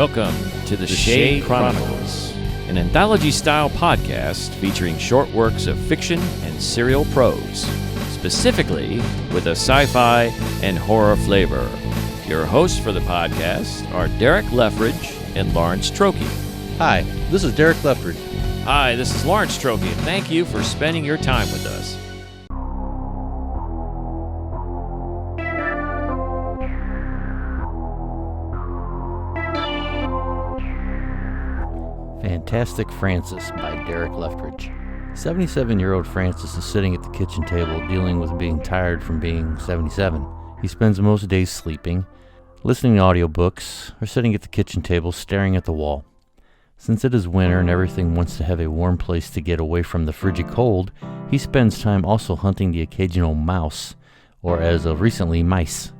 Welcome to the Shade Chronicles, an anthology-style podcast featuring short works of fiction and serial prose, specifically with a sci-fi and horror flavor. Your hosts for the podcast are Derek Leftridge and Lawrence Trokey. Hi, this is Derek Leftridge. Hi, this is Lawrence Trokey, and thank you for spending your time with us. Fantastic Francis by Derek Leftridge. 77-year-old Francis is sitting at the kitchen table dealing with being tired from being 77. He spends most days sleeping, listening to audiobooks, or sitting at the kitchen table staring at the wall. Since it is winter and everything wants to have a warm place to get away from the frigid cold, he spends time also hunting the occasional mouse, or as of recently, mice.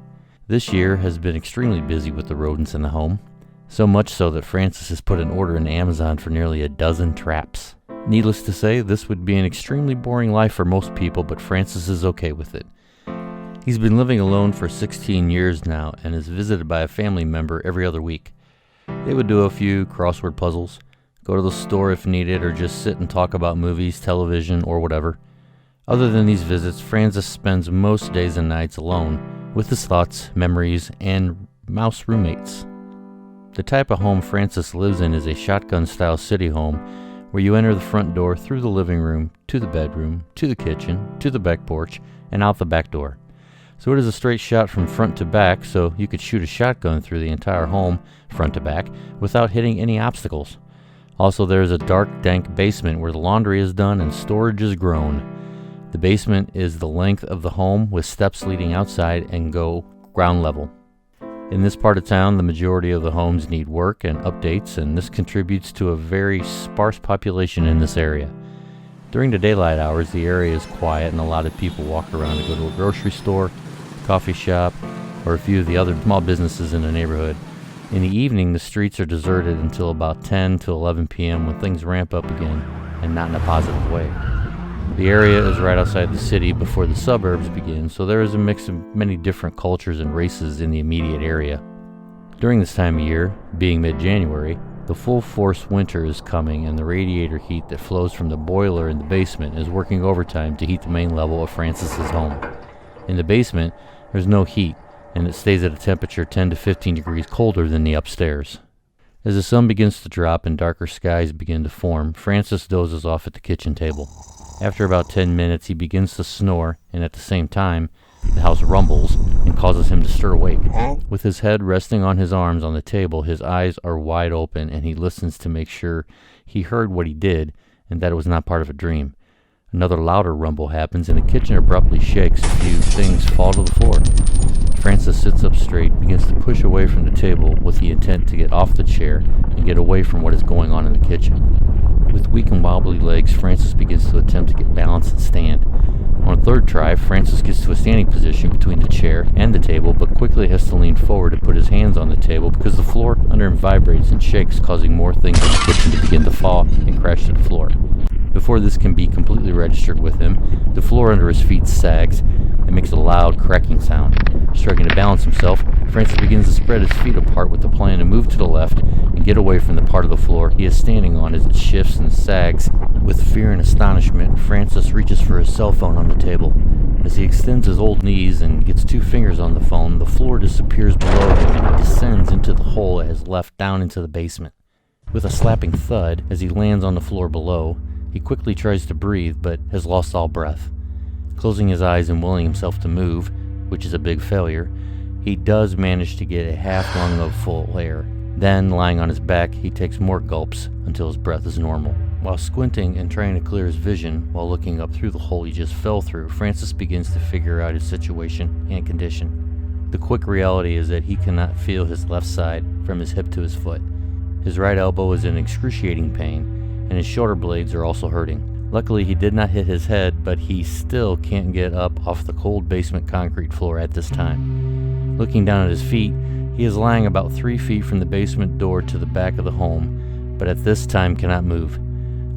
This year has been extremely busy with the rodents in the home. So much so that Francis has put an order in Amazon for nearly a dozen traps. Needless to say, this would be an extremely boring life for most people, but Francis is okay with it. He's been living alone for 16 years now and is visited by a family member every other week. They would do a few crossword puzzles, go to the store if needed, or just sit and talk about movies, television, or whatever. Other than these visits, Francis spends most days and nights alone with his thoughts, memories, and mouse roommates. The type of home Francis lives in is a shotgun-style city home where you enter the front door through the living room, to the bedroom, to the kitchen, to the back porch, and out the back door. So it is a straight shot from front to back, so you could shoot a shotgun through the entire home, front to back, without hitting any obstacles. Also, there is a dark, dank basement where the laundry is done and storage is grown. The basement is the length of the home with steps leading outside and go ground level. In this part of town, the majority of the homes need work and updates, and this contributes to a very sparse population in this area. During the daylight hours, the area is quiet and a lot of people walk around to go to a grocery store, coffee shop, or a few of the other small businesses in the neighborhood. In the evening, the streets are deserted until about 10 to 11 p.m. when things ramp up again, and not in a positive way. The area is right outside the city before the suburbs begin, so there is a mix of many different cultures and races in the immediate area. During this time of year, being mid-January, the full-force winter is coming and the radiator heat that flows from the boiler in the basement is working overtime to heat the main level of Francis's home. In the basement, there's no heat, and it stays at a temperature 10 to 15 degrees colder than the upstairs. As the sun begins to drop and darker skies begin to form, Francis dozes off at the kitchen table. After about 10 minutes, he begins to snore, and at the same time, the house rumbles and causes him to stir awake. With his head resting on his arms on the table, his eyes are wide open, and he listens to make sure he heard what he did and that it was not part of a dream. Another louder rumble happens, and the kitchen abruptly shakes. A few things fall to the floor. Francis sits up straight, begins to push away from the table with the intent to get off the chair and get away from what is going on in the kitchen. With weak and wobbly legs, Francis begins to attempt to get balance and stand. On a third try, Francis gets to a standing position between the chair and the table, but quickly has to lean forward and put his hands on the table because the floor under him vibrates and shakes, causing more things in the kitchen to begin to fall and crash to the floor. Before this can be completely registered with him, the floor under his feet sags and makes a loud cracking sound. Struggling to balance himself, Francis begins to spread his feet apart with the plan to move to the left and get away from the part of the floor he is standing on as it shifts and sags. With fear and astonishment, Francis reaches for his cell phone on the table. As he extends his old knees and gets 2 fingers on the phone, the floor disappears below him and he descends into the hole it has left down into the basement. With a slapping thud as he lands on the floor below, he quickly tries to breathe but has lost all breath. Closing his eyes and willing himself to move, which is a big failure, he does manage to get a half lung of full air. Then, lying on his back, he takes more gulps until his breath is normal. While squinting and trying to clear his vision while looking up through the hole he just fell through, Francis begins to figure out his situation and condition. The quick reality is that he cannot feel his left side from his hip to his foot. His right elbow is in excruciating pain, and his shoulder blades are also hurting. Luckily, he did not hit his head, but he still can't get up off the cold basement concrete floor at this time. Looking down at his feet, he is lying about 3 feet from the basement door to the back of the home, but at this time cannot move.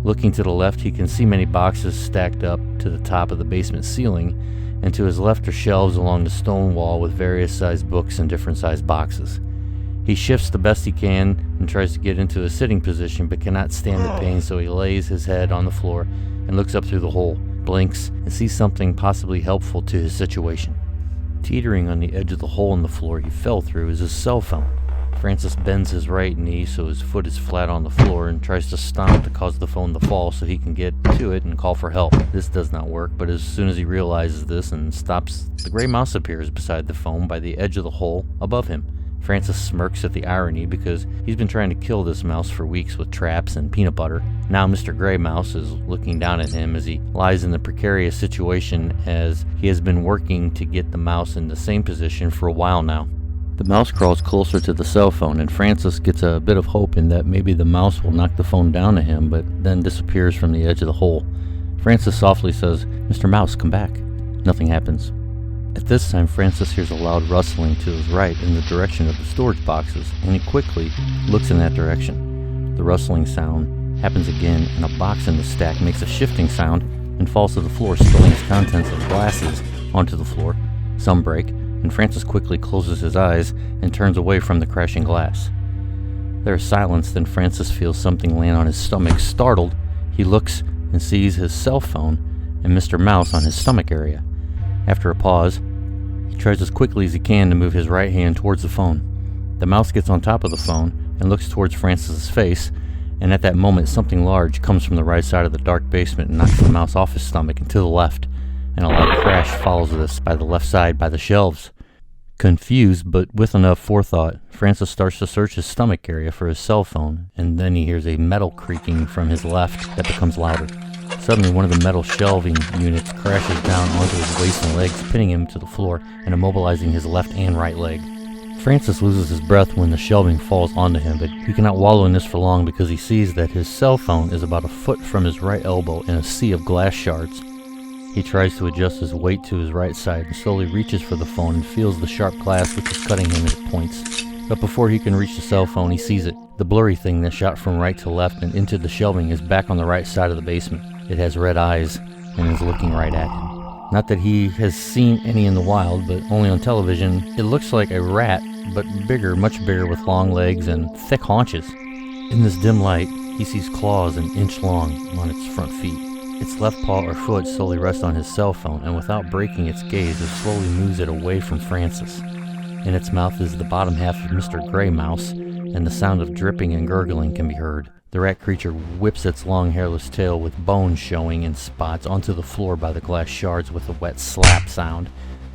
Looking to the left, he can see many boxes stacked up to the top of the basement ceiling, and to his left are shelves along the stone wall with various sized books in different sized boxes. He shifts the best he can and tries to get into a sitting position, but cannot stand the pain, so he lays his head on the floor and looks up through the hole, blinks, and sees something possibly helpful to his situation. Teetering on the edge of the hole in the floor he fell through is his cell phone. Francis bends his right knee so his foot is flat on the floor and tries to stomp to cause the phone to fall so he can get to it and call for help. This does not work, but as soon as he realizes this and stops, the gray mouse appears beside the phone by the edge of the hole above him. Francis smirks at the irony because he's been trying to kill this mouse for weeks with traps and peanut butter. Now Mr. Gray Mouse is looking down at him as he lies in the precarious situation as he has been working to get the mouse in the same position for a while now. The mouse crawls closer to the cell phone, and Francis gets a bit of hope in that maybe the mouse will knock the phone down to him, but then disappears from the edge of the hole. Francis softly says, "Mr. Mouse, come back." Nothing happens. At this time, Francis hears a loud rustling to his right in the direction of the storage boxes, and he quickly looks in that direction. The rustling sound happens again, and a box in the stack makes a shifting sound and falls to the floor, spilling its contents of glasses onto the floor. Some break, and Francis quickly closes his eyes and turns away from the crashing glass. There is silence, then Francis feels something land on his stomach. Startled, he looks and sees his cell phone and Mr. Mouse on his stomach area. After a pause, he tries as quickly as he can to move his right hand towards the phone. The mouse gets on top of the phone and looks towards Francis's face, and at that moment something large comes from the right side of the dark basement and knocks the mouse off his stomach and to the left, and a loud crash follows this by the left side by the shelves. Confused, but with enough forethought, Francis starts to search his stomach area for his cell phone, and then he hears a metal creaking from his left that becomes louder. Suddenly, one of the metal shelving units crashes down onto his waist and legs, pinning him to the floor and immobilizing his left and right leg. Francis loses his breath when the shelving falls onto him, but he cannot wallow in this for long because he sees that his cell phone is about a foot from his right elbow in a sea of glass shards. He tries to adjust his weight to his right side and slowly reaches for the phone and feels the sharp glass which is cutting him at points. But before he can reach the cell phone, he sees it. The blurry thing that shot from right to left and into the shelving is back on the right side of the basement. It has red eyes and is looking right at him. Not that he has seen any in the wild, but only on television. It looks like a rat, but bigger, much bigger, with long legs and thick haunches. In this dim light, he sees claws an inch long on its front feet. Its left paw or foot slowly rests on his cell phone, and without breaking its gaze, it slowly moves it away from Francis. In its mouth is the bottom half of Mr. Gray Mouse, and the sound of dripping and gurgling can be heard. The rat creature whips its long hairless tail with bones showing in spots onto the floor by the glass shards with a wet slap sound,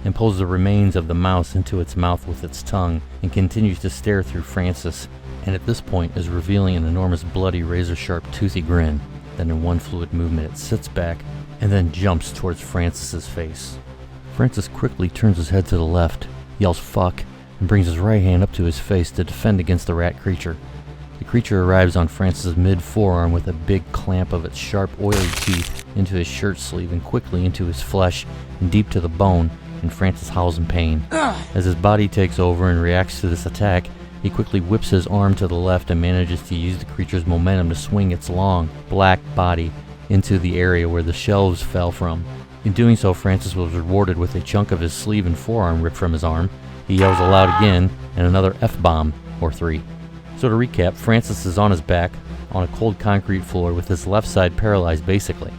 and pulls the remains of the mouse into its mouth with its tongue, and continues to stare through Francis, and at this point is revealing an enormous bloody razor-sharp toothy grin. Then in one fluid movement it sits back and then jumps towards Francis's face. Francis quickly turns his head to the left, yells "fuck," and brings his right hand up to his face to defend against the rat creature. The creature arrives on Francis's mid-forearm with a big clamp of its sharp, oily teeth into his shirt sleeve and quickly into his flesh and deep to the bone, and Francis howls in pain. As his body takes over and reacts to this attack, he quickly whips his arm to the left and manages to use the creature's momentum to swing its long, black body into the area where the shelves fell from. In doing so, Francis was rewarded with a chunk of his sleeve and forearm ripped from his arm. He yells aloud again, and another F-bomb, or 3. So to recap, Francis is on his back, on a cold concrete floor with his left side paralyzed basically.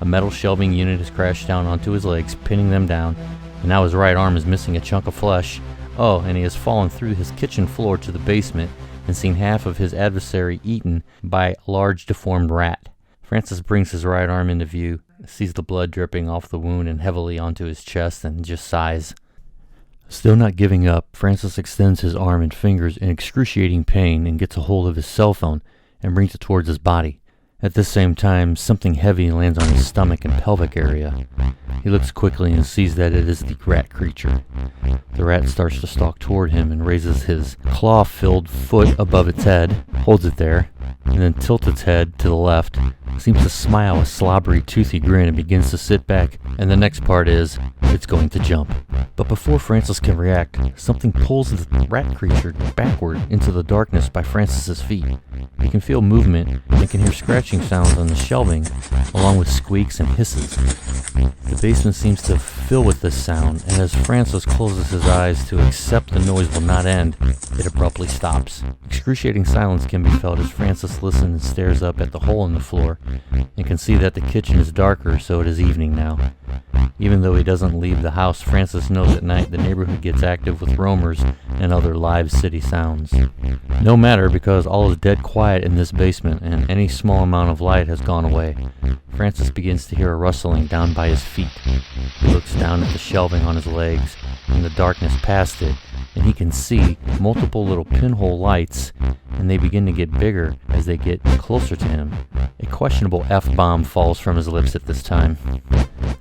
A metal shelving unit has crashed down onto his legs, pinning them down, and now his right arm is missing a chunk of flesh. Oh, and he has fallen through his kitchen floor to the basement and seen half of his adversary eaten by a large deformed rat. Francis brings his right arm into view, sees the blood dripping off the wound and heavily onto his chest, and just sighs. Still not giving up, Francis extends his arm and fingers in excruciating pain and gets a hold of his cell phone and brings it towards his body. At the same time, something heavy lands on his stomach and pelvic area. He looks quickly and sees that it is the rat creature. The rat starts to stalk toward him and raises his claw-filled foot above its head, holds it there, and then tilts its head to the left, seems to smile a slobbery, toothy grin, and begins to sit back. And the next part is, it's going to jump. But before Francis can react, something pulls the rat creature backward into the darkness by Francis's feet. He can feel movement and can hear scratching sounds on the shelving, along with squeaks and hisses. The basement seems to fill with this sound, and as Francis closes his eyes to accept the noise will not end, it abruptly stops. Excruciating silence can be felt as Francis listens and stares up at the hole in the floor, and can see that the kitchen is darker, so it is evening now. Even though he doesn't leave the house, Francis knows at night the neighborhood gets active with roamers and other live city sounds. No matter, because all is dead quiet in this basement, and any small amount of light has gone away. Francis begins to hear a rustling down by his feet. He looks down at the shelving on his legs, and the darkness past it, and he can see multiple little pinhole lights, and they begin to get bigger as they get closer to him. A questionable F-bomb falls from his lips at this time.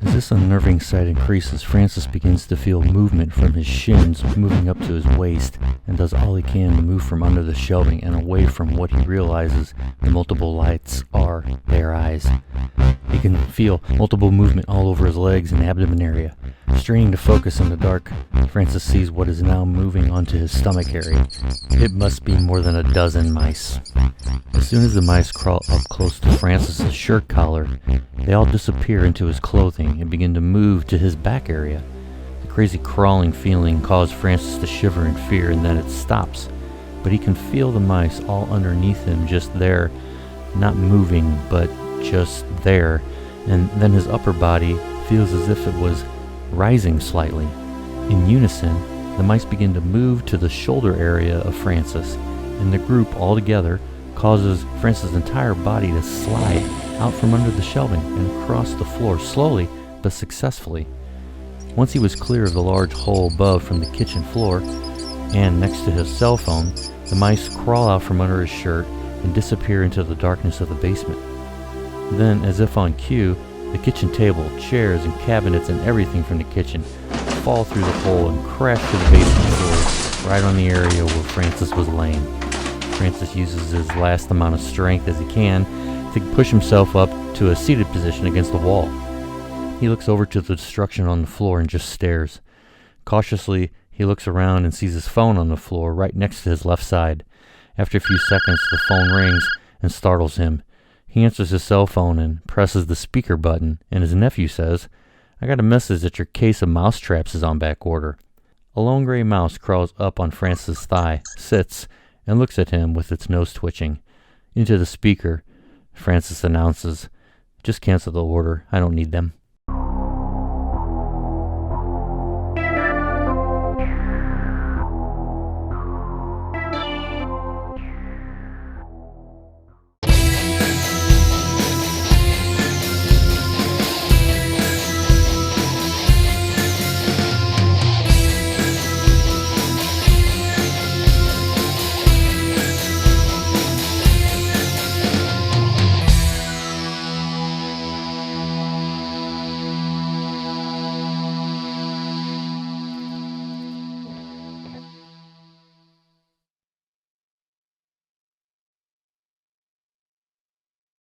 As this unnerving sight increases, Francis begins to feel movement from his shins moving up to his waist, and does all he can to move from under the shelving and away from what he realizes the multiple lights are their eyes. He can feel multiple movement all over his legs and abdomen area. Straining to focus in the dark, Francis sees what is now moving onto his stomach area. It must be more than a dozen mice. As soon as the mice crawl up close to Francis's shirt collar, they all disappear into his clothing and begin to move to his back area. The crazy crawling feeling caused Francis to shiver in fear, and then it stops. But he can feel the mice all underneath him, just there, not moving, but just there. And then his upper body feels as if it was rising slightly. In unison, the mice begin to move to the shoulder area of Francis, and the group all together causes Francis' entire body to slide out from under the shelving and across the floor slowly but successfully. Once he was clear of the large hole above from the kitchen floor and next to his cell phone, the mice crawl out from under his shirt and disappear into the darkness of the basement. Then, as if on cue, the kitchen table, chairs, and cabinets and everything from the kitchen fall through the hole and crash to the basement floor, right on the area where Francis was laying. Francis uses his last amount of strength as he can to push himself up to a seated position against the wall. He looks over to the destruction on the floor and just stares. Cautiously, he looks around and sees his phone on the floor right next to his left side. After a few seconds, the phone rings and startles him. He answers his cell phone and presses the speaker button, and his nephew says, "I got a message that your case of mouse traps is on back order." A lone gray mouse crawls up on Francis' thigh, sits, and looks at him with its nose twitching. Into the speaker, Francis announces, "Just cancel the order. I don't need them."